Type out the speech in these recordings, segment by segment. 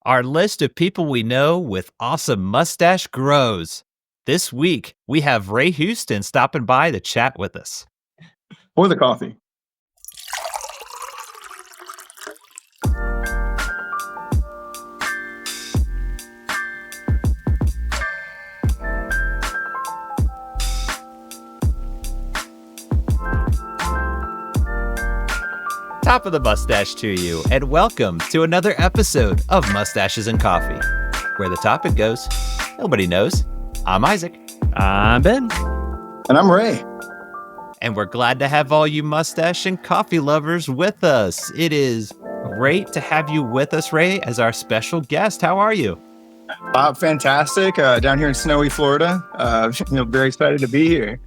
Our list of people we know with awesome mustache grows. This week, we have Ray Houston stopping by to chat with us. Or the coffee. Top of the mustache to you, and welcome to another episode of Mustaches and Coffee. Where the topic goes, nobody knows. I'm Isaac. I'm Ben. And I'm Ray. And we're glad to have all you mustache and coffee lovers with us. It is great to have you with us, Ray, as our special guest. How are you? Fantastic. Down here in snowy Florida. Very excited to be here.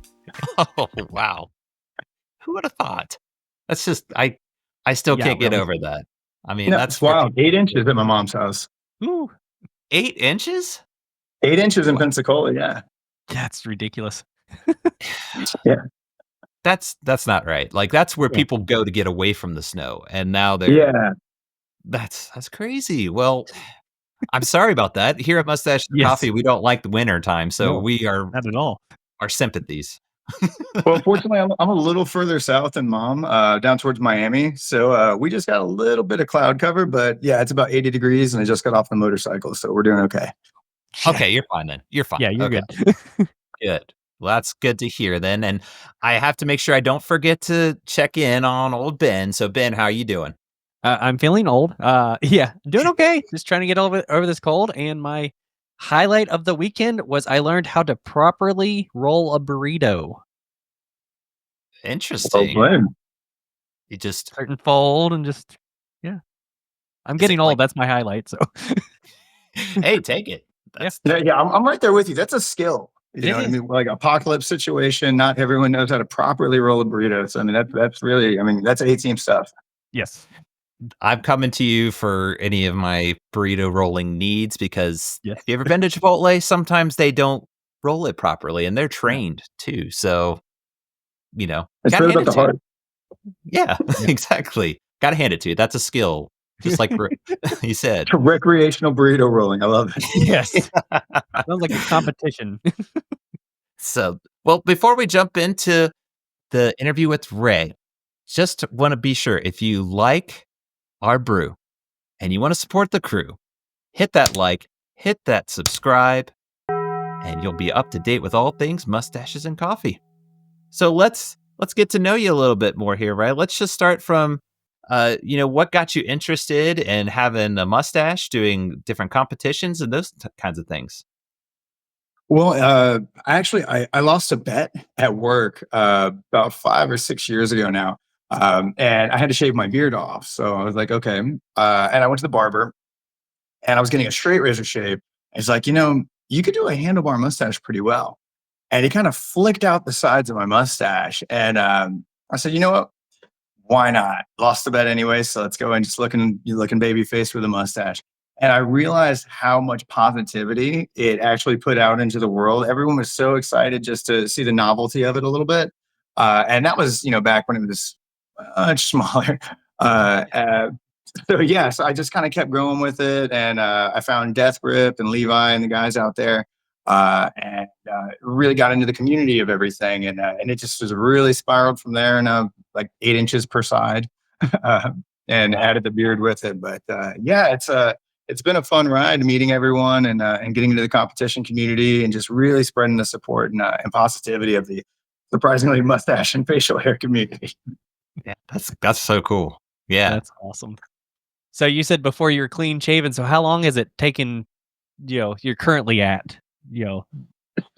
Oh, wow. Who would have thought? That's just, I still can't get over that. I mean, that's wild. 8 inches at my mom's house. Ooh, 8 inches? 8 inches in Pensacola, yeah. That's ridiculous. Yeah. That's not right. Like, that's where people go to get away from the snow. And now they're... Yeah. That's crazy. Well, I'm sorry about that. Here at Mustache and Coffee, we don't like the winter time. So we are... Not at all. Our sympathies. Well, fortunately, I'm a little further south than Mom, down towards Miami. So we just got a little bit of cloud cover, but yeah, it's about 80 degrees and I just got off the motorcycle. So we're doing okay. Okay, you're fine then. You're fine. Yeah, you're good. Good. Well, that's good to hear then. And I have to make sure I don't forget to check in on old Ben. So Ben, how are you doing? I'm feeling old. Doing okay. Just trying to get over this cold. And my highlight of the weekend was I learned how to properly roll a burrito. Interesting. Well, you just certain fold and just I'm getting old. That's my highlight. So hey, take it. I'm right there with you. That's a skill. You know what I mean? Like apocalypse situation, not everyone knows how to properly roll a burrito. So I mean that's really, that's A-team stuff. Yes. I'm coming to you for any of my burrito rolling needs because if you ever been to Chipotle, sometimes they don't roll it properly and they're trained too. So, it's really about the heart. Yeah, exactly. Got to hand it to you. That's a skill. Just like you said. Recreational burrito rolling. I love it. Yes. Sounds like a competition. So, well, before we jump into the interview with Ray, just want to be sure if you like our brew and you want to support the crew, hit that like, hit that subscribe, and you'll be up to date with all things mustaches and coffee. So let's get to know you a little bit more here, right? Let's just start from, what got you interested in having a mustache, doing different competitions and those kinds of things. Well, I lost a bet at work about 5 or 6 years ago now. And I had to shave my beard off. So I was like, okay. And I went to the barber and I was getting a straight razor shave. He's like, you could do a handlebar mustache pretty well. And he kind of flicked out the sides of my mustache. And I said, you know what? Why not? Lost the bet anyway. So let's go and just looking baby face with a mustache. And I realized how much positivity it actually put out into the world. Everyone was so excited just to see the novelty of it a little bit. And that was, back when it was much smaller. So I just kind of kept going with it. And I found Death Grip and Levi and the guys out there. And really got into the community of everything. And it just was really spiraled from there. And like 8 inches per side and added the beard with it. But it's been a fun ride meeting everyone and getting into the competition community and just really spreading the support and positivity of the surprisingly mustache and facial hair community. Yeah, that's so cool. Yeah, that's awesome. So you said before you were clean shaven. So how long has it taken? You're currently at.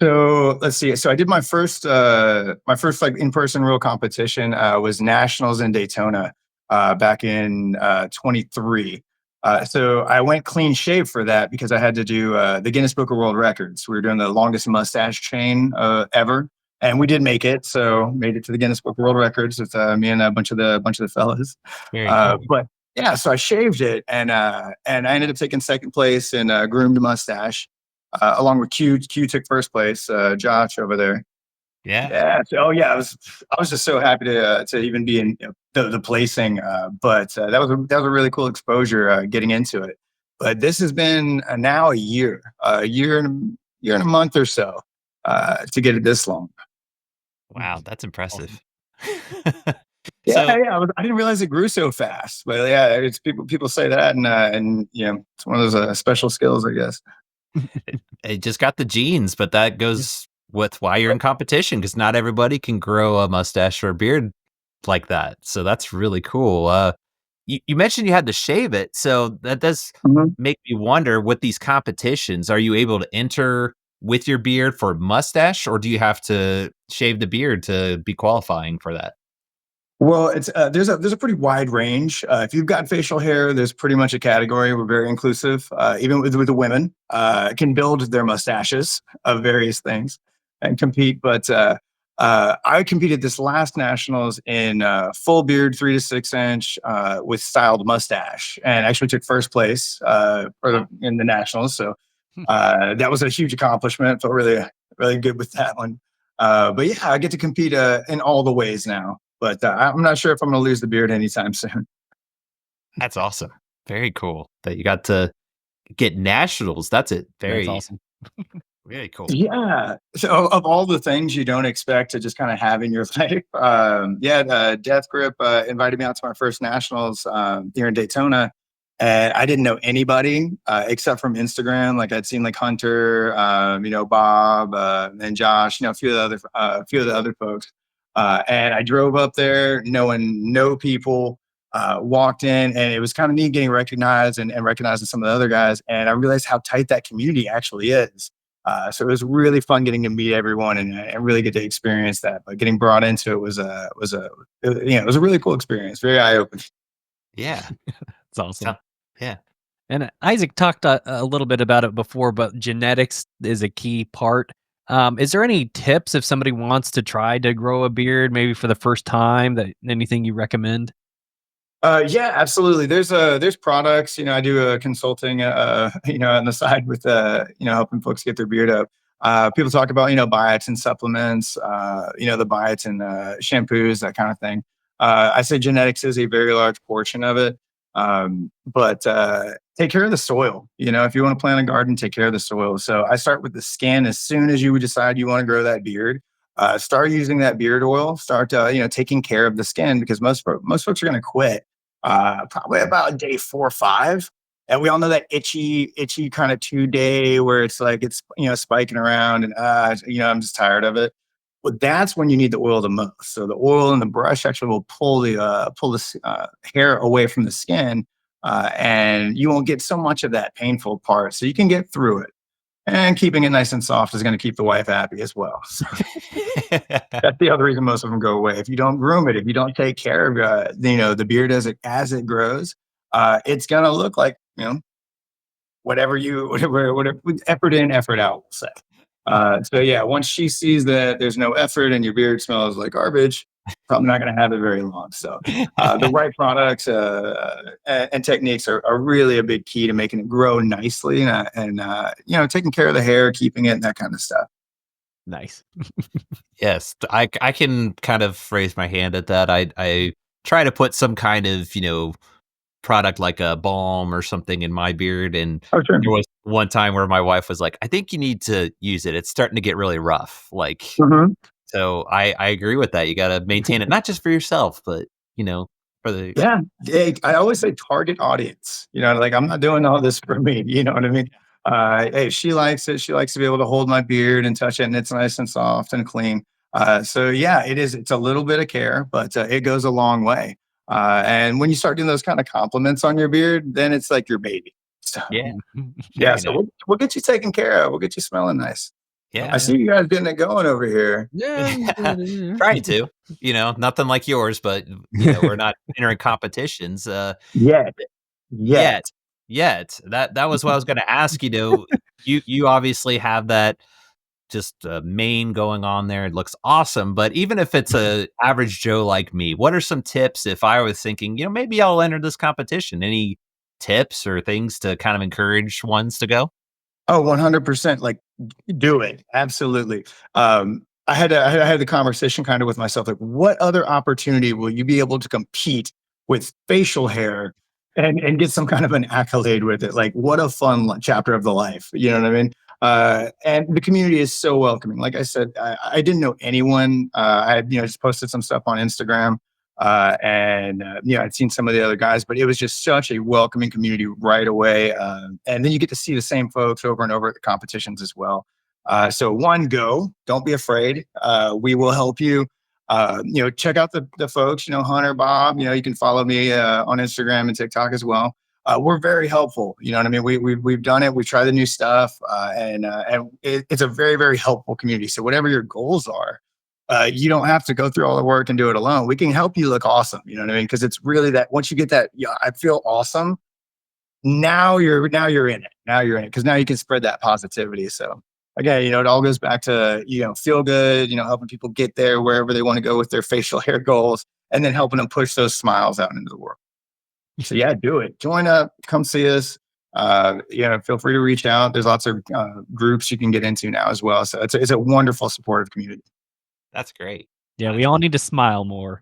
So let's see. So I did my first like in-person real competition was nationals in Daytona back in 23. So I went clean shave for that because I had to do the Guinness Book of World Records. We were doing the longest mustache chain ever, and we did make it. So made it to the Guinness Book of World Records with me and a bunch of the fellas. Very cool. But yeah, so I shaved it, and I ended up taking second place in groomed mustache, along with Q. Q took first place. Josh over there. Yeah. So, I was just so happy to even be in the placing. But that was a really cool exposure getting into it. but this has been now a year and a month or so to get it this long. Wow, that's Awesome. impressive. Yeah, So yeah. I didn't realize it grew so fast, but yeah, it's people say that, and it's one of those special skills, I guess. it just got the genes, but that Yeah. goes with why you're in competition because not everybody can grow a mustache or a beard like that. So that's really cool. You mentioned you had to shave it, so that does Mhm. make me wonder with these competitions, are you able to enter with your beard for mustache, or do you have to shave the beard to be qualifying for that? Well, it's there's a pretty wide range. If you've got facial hair, there's pretty much a category. We're very inclusive. Even with the women, can build their mustaches of various things and compete. But I competed this last nationals in full beard, 3 to 6 inch, with styled mustache, and actually took first place Wow. in the nationals. So that was a huge accomplishment. Felt really good with that one. But yeah, I get to compete in all the ways now. But I'm not sure if I'm going to lose the beard anytime soon. That's awesome. Very cool that you got to get nationals. That's it. That's Very, awesome. very cool. Yeah. So of all the things you don't expect to just kind of have in your life, yeah, Death Grip invited me out to my first nationals here in Daytona, and I didn't know anybody except from Instagram. Like I'd seen like Hunter, Bob, and Josh, a few of the other folks, and I drove up there knowing no people. Walked in, and it was kind of neat getting recognized and recognizing some of the other guys. And I realized how tight that community actually is. So it was really fun getting to meet everyone and really get to experience that. But getting brought into it it was a really cool experience, very eye opening. Yeah. It's awesome. So, yeah. And Isaac talked a little bit about it before, but genetics is a key part. Is there any tips if somebody wants to try to grow a beard, maybe for the first time? That anything you recommend? Yeah, absolutely. There's products. I do consulting. On the side with helping folks get their beard up. People talk about biotin supplements. The biotin shampoos, that kind of thing. I say genetics is a very large portion of it. But take care of the soil. If you want to plant a garden, take care of the soil. So I start with the skin as soon as you would decide you want to grow that beard. Start using that beard oil. Start taking care of the skin because most folks are going to quit probably about day 4 or 5. And we all know that itchy kind of 2 day where it's like it's spiking around and I'm just tired of it. But that's when you need the oil the most. So the oil and the brush actually will pull the hair away from the skin, and you won't get so much of that painful part. So you can get through it. And keeping it nice and soft is going to keep the wife happy as well. So that's the other reason most of them go away. If you don't groom it, if you don't take care of the beard as it grows, it's gonna look like whatever you whatever effort in, effort out. We'll say. So yeah, once she sees that there's no effort and your beard smells like garbage, probably not going to have it very long. So the right products and techniques are really a big key to making it grow nicely and taking care of the hair, keeping it, and that kind of stuff. Nice. Yes, I can kind of raise my hand at that. I try to put some kind of, product like a balm or something in my beard, and Oh, sure. there was one time where my wife was like, "I think you need to use it. It's starting to get really rough." Like, Mhm. so I agree with that. You gotta maintain it, not just for yourself, but, for the Yeah. I always say target audience. Like I'm not doing all this for me. You know what I mean? Hey, she likes it. She likes to be able to hold my beard and touch it, and it's nice and soft and clean. So yeah, it is. It's a little bit of care, but it goes a long way. And when you start doing those kind of compliments on your beard, then it's like your baby. So Yeah, yeah, very so nice. we'll get you taken care of. We'll get you smelling nice. Oh I Yeah. yeah. see you guys getting it going over here. Yeah. Trying to, nothing like yours, but, we're not entering competitions, Yet, yet. yet. Yet. That was what I was gonna ask, you obviously have that just, mane going on there, it looks awesome, but even if it's a average Joe like me, what are some tips if I was thinking, maybe I'll enter this competition? Any tips or things to kind of encourage ones to go? Oh, 100%. Like, do it. Absolutely. I had the conversation kind of with myself, like, what other opportunity will you be able to compete with facial hair and get some kind of an accolade with it. Like, what a fun chapter of the life. You know what I mean? And the community is so welcoming. Like I said, I didn't know anyone. I had, just posted some stuff on Instagram, I'd seen some of the other guys, but it was just such a welcoming community right away. And then you get to see the same folks over and over at the competitions as well. So one, go, don't be afraid. We will help you. Check out the folks, Hunter, Bob, you can follow me on Instagram and TikTok as well. We're very helpful. You know what I mean? We've done it. We try the new stuff, it's a very, very helpful community. So whatever your goals are, you don't have to go through all the work and do it alone. We can help you look awesome. You know what I mean? Because it's really that once you get that, yeah, I feel awesome. Now you're in it. Now you're in it because now you can spread that positivity. So again, it all goes back to feel good. Helping people get there wherever they want to go with their facial hair goals, and then helping them push those smiles out into the world. So yeah, do it. Join up. Come see us. Feel free to reach out. There's lots of groups you can get into now as well. So it's a wonderful supportive community. That's great. Yeah, we all need to smile more.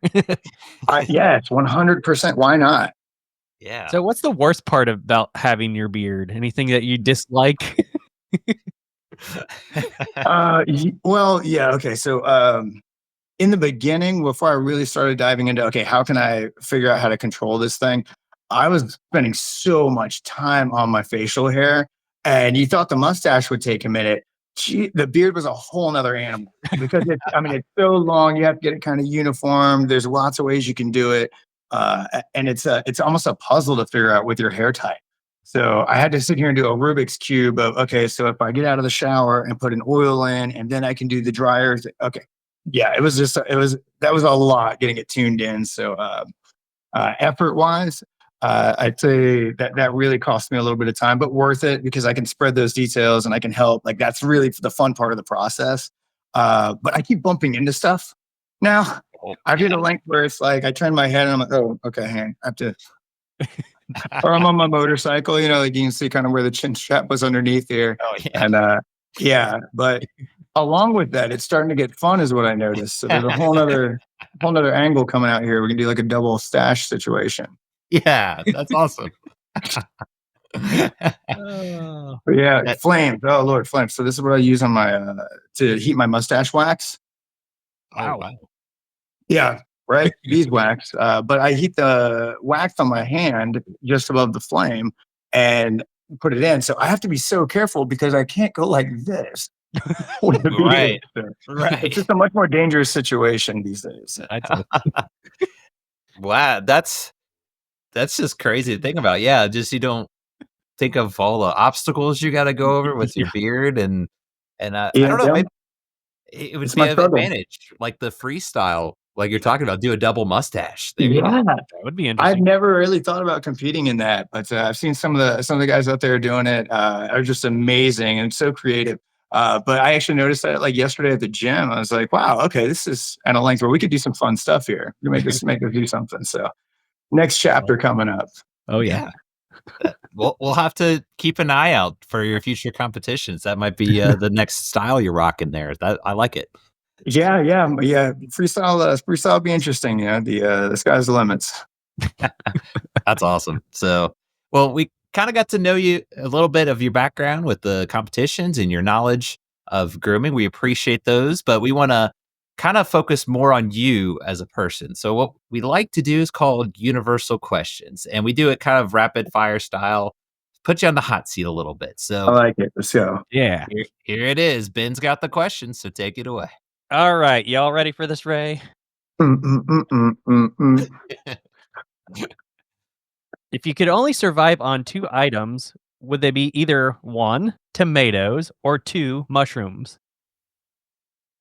Yes, 100%. Why not? Yeah. So what's the worst part about having your beard? Anything that you dislike? Well, yeah. Okay. So, in the beginning, before I really started diving into, okay, how can I figure out how to control this thing? I was spending so much time on my facial hair, and you thought the mustache would take a minute. The beard was a whole nother animal because it's so long. You have to get it kind of uniform. There's lots of ways you can do it. And it's almost a puzzle to figure out with your hair type. So I had to sit here and do a Rubik's cube of, okay, so if I get out of the shower and put an oil in, and then I can do the dryers. Okay. Yeah, that was a lot getting it tuned in. So, effort wise, I'd say that really cost me a little bit of time, but worth it because I can spread those details and I can help. Like that's really the fun part of the process. But I keep bumping into stuff now. Oh, I've hit a length where it's like I turn my head and I'm like, oh, okay, hang on, I have to. Or I'm on my motorcycle, like you can see kind of where the chin strap was underneath here. Oh, yeah. And yeah, but along with that, it's starting to get fun, is what I noticed. So there's a whole nother angle coming out here. We can do like a double stash situation. Yeah, that's awesome. Oh. But yeah, flames. Oh Lord, flames. So this is what I use on my to heat my mustache wax. Oh, wow. Yeah, right. Beeswax. But I heat the wax on my hand just above the flame and put it in. So I have to be so careful because I can't go like this. With the Right. beard. Right. It's just a much more dangerous situation these days. Wow, that's just crazy to think about. Yeah, just you don't think of all the obstacles you got to go over with your beard, and I Yeah, don't know, yeah. maybe it would It's be my an struggle. advantage, like the freestyle, like you're talking about. Do a double mustache. There you go. Yeah. That would be I've interesting. never really thought about competing in that, but I've seen some of the guys out there doing it are just amazing and so creative. But I actually noticed that like yesterday at the gym. I was like, wow, okay, this is at a length where we could do some fun stuff here. We make us do something. So next chapter coming up. Oh yeah. Yeah. We'll have to keep an eye out for your future competitions. That might be the next style you're rocking there. That I like it. Yeah, yeah, yeah. Freestyle would be interesting. Yeah, the sky's the limits. That's awesome. So, well, we kind of got to know you a little bit of your background with the competitions and your knowledge of grooming. We appreciate those, but we want to kind of focus more on you as a person. So, what we like to do is called universal questions, and we do it kind of rapid fire style, put you on the hot seat a little bit. I So, like it. Let's go. Yeah. here it is. Ben's got the questions, so take it away. All right. Y'all ready for this, Ray? Mm, mm, mm, mm, mm, mm. If you could only survive on 2 items, would they be either 1, tomatoes, or 2, mushrooms?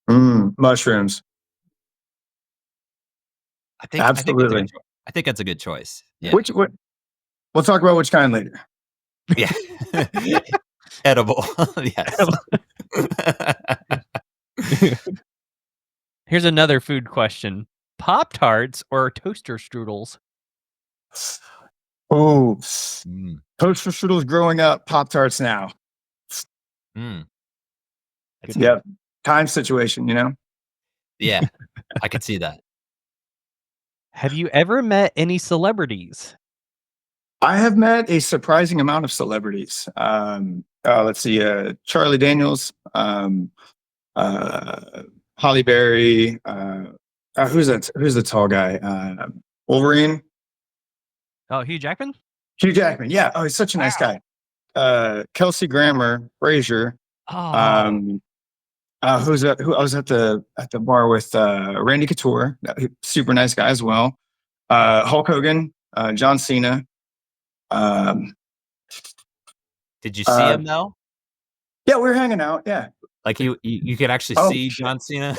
Mushrooms. Absolutely. I think that's a good choice. Yeah. What? We'll talk about which kind later. Yeah. Edible. Yes. Here's another food question. Pop-Tarts or toaster strudels? Oh, Mm, toaster strudels growing up, Pop Tarts now. mm. That's Good. good. Yep. Time situation, Yeah, I could see that. Have you ever met any celebrities? I have met a surprising amount of celebrities. Let's see, Charlie Daniels, uh, Holly Berry. Who's that? Who's the tall guy? Wolverine. Oh, Hugh Jackman? Hugh Jackman. Yeah. Oh, he's such a nice guy. Kelsey Grammer, Frazier. Oh, Um, who's that? Who I was at the bar with Randy Couture, super nice guy as well. Hulk Hogan, John Cena. Um, Did you see uh, him though? yeah, we were hanging out. Yeah. Like you could actually Oh, see shit. John Cena?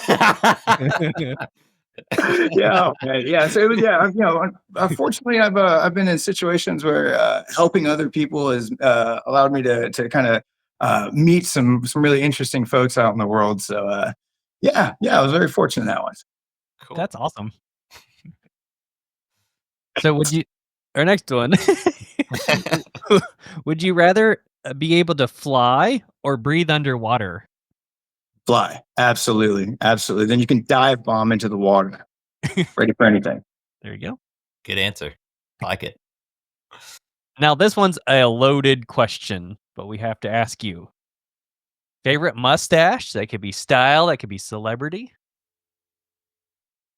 Yeah. Okay. Yeah. So it was. Yeah. Unfortunately, I've been in situations where helping other people has allowed me to kind of meet some really interesting folks out in the world. So yeah, I was very fortunate in that one. Cool. that's awesome. So our next one, would you rather be able to fly or breathe underwater? Fly. Absolutely. Absolutely. Then you can dive bomb into the water. Ready for anything. There you go. Good answer. I like it. Now, this one's a loaded question, but we have to ask you. Favorite mustache? That could be style, that could be celebrity.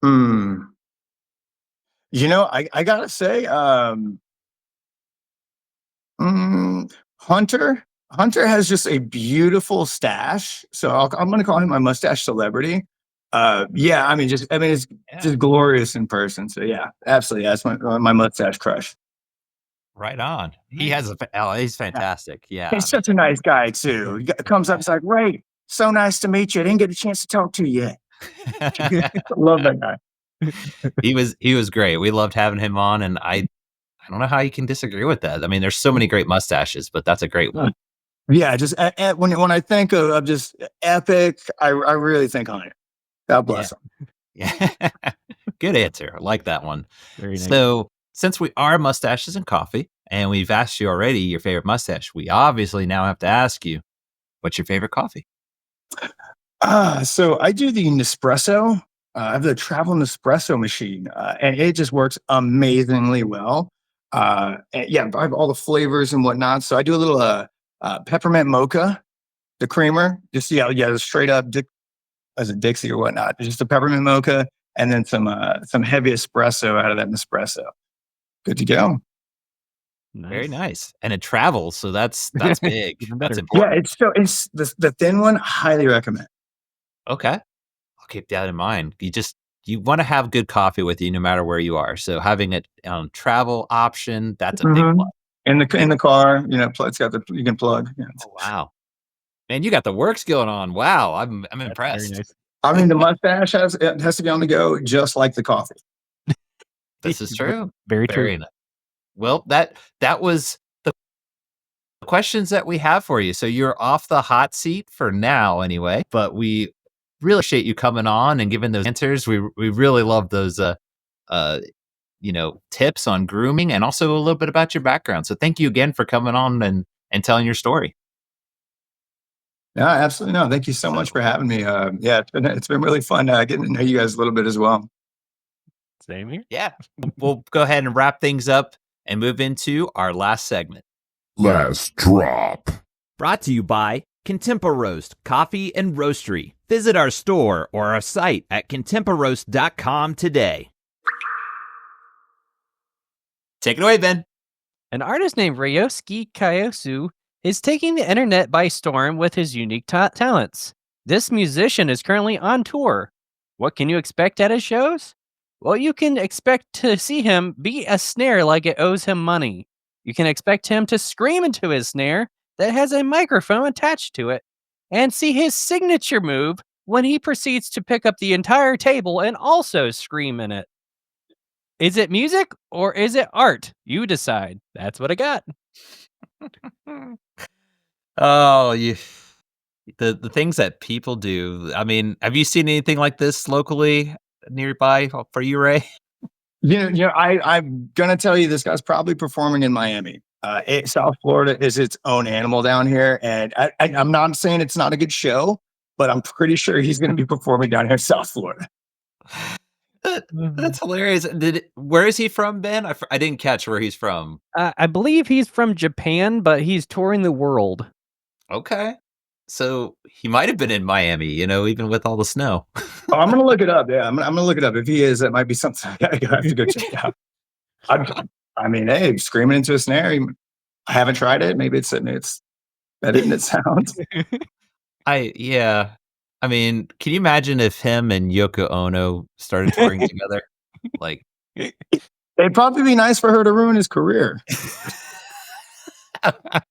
Hmm. I gotta say, Hunter. Hunter has just a beautiful stash, so I'm going to call him my mustache celebrity. Yeah, it's Yeah. just glorious in person. So yeah, absolutely, that's my mustache crush. Right on. He has he's fantastic. Yeah. He's such a nice guy too. Comes up, he's like, "Ray, so nice to meet you. I didn't get a chance to talk to you yet." Love that guy. He was great. We loved having him on, and I don't know how you can disagree with that. I mean, there's so many great mustaches, but that's a great one. Yeah, just when I think of just epic, I really think Hunter. God bless him. Yeah. Good answer. I like that one. Very nice. So, since we are mustaches and coffee, and we've asked you already your favorite mustache, we obviously now have to ask you, what's your favorite coffee? So I do the Nespresso. I have the travel Nespresso machine, and it just works amazingly well. And yeah, I have all the flavors and whatnot. So I do a little peppermint mocha, the creamer, just the straight up as a Dixie or whatnot. Just a peppermint mocha, and then some heavy espresso out of that Nespresso. Good to go. Very nice. And it travels, so that's big. Even That's better. Yeah, important. it's the thin one. Highly recommend. Okay. I'll keep that in mind. You want to have good coffee with you no matter where you are. So having it travel option, that's a big plus. In the car, it's got you can plug. Yeah. Oh, wow. Man, you got the works going on. Wow. I'm That's very impressed. nice. I mean, the mustache has to be on the go, just like the coffee. This is true. Very true. Very nice. Well, that was the questions that we have for you. So you're off the hot seat for now anyway, but we really appreciate you coming on and giving those answers. We really love those tips on grooming and also a little bit about your background. So thank you again for coming on and telling your story. Yeah, absolutely. No, thank you so much for having me. Yeah, it's been really fun getting to know you guys a little bit as well. Same here. Yeah. We'll go ahead and wrap things up and move into our last segment. Last drop. Brought to you by Contempa-Roast Coffee and Roastery. Visit our store or our site at contempa-roast.com today. Take it away, Ben. An artist named Ryosuke Kyosu is taking the internet by storm with his unique talents. This musician is currently on tour. What can you expect at his shows? Well, you can expect to see him beat a snare like it owes him money. You can expect him to scream into his snare that has a microphone attached to it, and see his signature move when he proceeds to pick up the entire table and also scream in it. Is it music or is it art? You decide. That's what I got. Oh, the things that people do. I mean, have you seen anything like this locally nearby for you, Ray? I'm gonna tell you, this guy's probably performing in Miami. South Florida is its own animal down here, and I'm not saying it's not a good show, but I'm pretty sure he's going to be performing down here in South Florida. That's hilarious. Where is he from, Ben? I didn't catch where he's from. I believe he's from Japan, but he's touring the world. Okay. So he might have been in Miami, even with all the snow. Oh, I'm gonna look it up. Yeah, I'm gonna look it up. If he is, that might be something I have to go check out. I mean, hey, screaming into a snare. I haven't tried it. Maybe it's better than it sounds. Yeah. I mean, can you imagine if him and Yoko Ono started touring together? Like, It'd probably be nice for her to ruin his career. that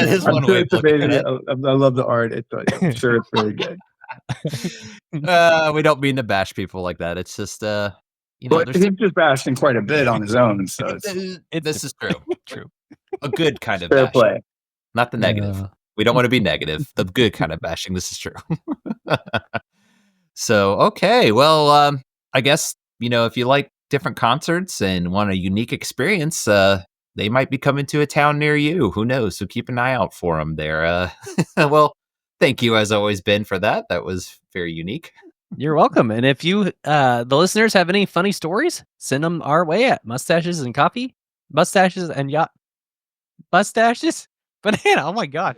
is I'm one sure way of it's looking at amazing. it. I love the art. I'm sure it's very good. We don't mean to bash people like that. It's just, But there's he's just bashing quite a bit on his own, so it's this is true. True. A good kind of fair bashing, play. not the negative. Yeah. We don't want to be negative. The good kind of bashing. This is true. So, okay. Well, I guess, if you like different concerts and want a unique experience, they might be coming to a town near you. Who knows? So keep an eye out for them there. Well, thank you as always, Ben, for that. That was very unique. You're welcome. And if you, the listeners, have any funny stories, send them our way at Mustaches and Coffee, Mustaches and Yacht, Mustaches, Banana. Oh my God.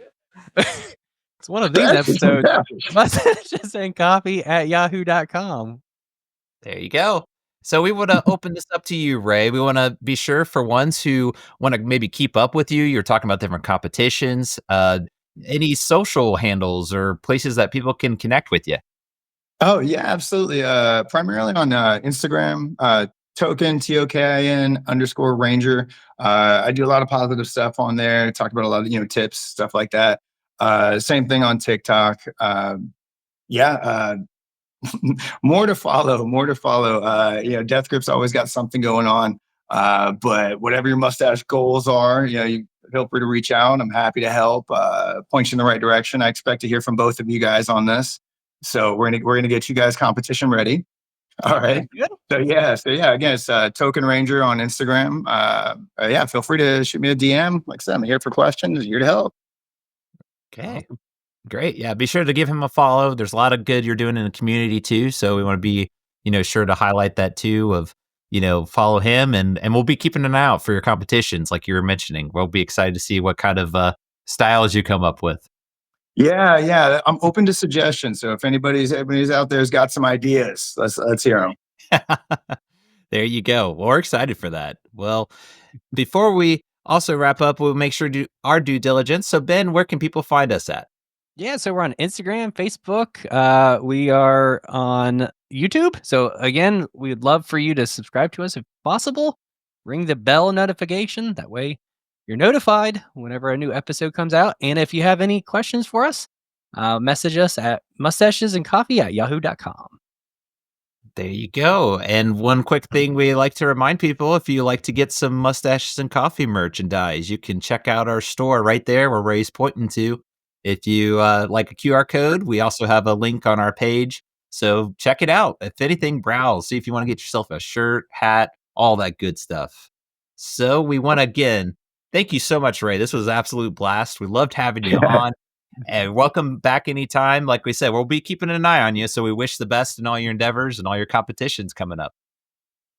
It's one of these episodes. Mustaches and Coffee at yahoo.com. There you go. So we want to open this up to you, Ray. We want to be sure for ones who want to maybe keep up with you. You're talking about different competitions, any social handles or places that people can connect with you. Oh yeah, absolutely. Primarily on Instagram, token TOKIN _ Ranger. I do a lot of positive stuff on there. Talk about a lot of tips, stuff like that. Same thing on TikTok. Yeah, more to follow. More to follow. Death Grip's always got something going on. But whatever your mustache goals are, you feel free to reach out. I'm happy to help. Point you in the right direction. I expect to hear from both of you guys on this. So we're gonna get you guys competition ready. All right. Good. So yeah. Again, it's Token Ranger on Instagram. Yeah, feel free to shoot me a DM. Like I said, I'm here for questions. Here to help. Okay. Great. Yeah. Be sure to give him a follow. There's a lot of good you're doing in the community too. So we want to be, sure to highlight that too of, follow him and we'll be keeping an eye out for your competitions. Like you were mentioning, we'll be excited to see what kind of styles you come up with. Yeah. I'm open to suggestions. So if anybody's out there's got some ideas, let's hear them. There you go. Well, we're excited for that. Well, before we also wrap up, we'll make sure to do our due diligence. So Ben, where can people find us at? Yeah, so we're on Instagram, Facebook. We are on YouTube. So again, we'd love for you to subscribe to us if possible. Ring the bell notification. That way you're notified whenever a new episode comes out. And if you have any questions for us, message us at mustachesandcoffee@yahoo.com. There you go. And one quick thing we like to remind people, if you like to get some Mustaches and Coffee merchandise, you can check out our store right there where Ray's pointing to. If you like a QR code, we also have a link on our page. So check it out. If anything, browse. See if you want to get yourself a shirt, hat, all that good stuff. So we want to, again, thank you so much, Ray. This was an absolute blast. We loved having you on. And welcome back anytime. Like we said, we'll be keeping an eye on you. So we wish the best in all your endeavors and all your competitions coming up.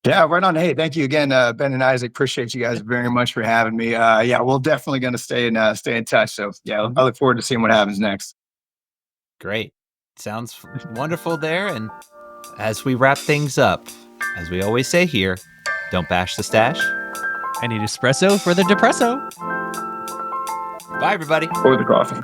Yeah, right on. Hey, thank you again, Ben and Isaac. Appreciate you guys very much for having me. Yeah, we're definitely going to stay in touch. So yeah, I look forward to seeing what happens next. Great. Sounds wonderful there. And as we wrap things up, as we always say here, don't bash the stash. I need espresso for the depresso. Bye, everybody. Or the coffee.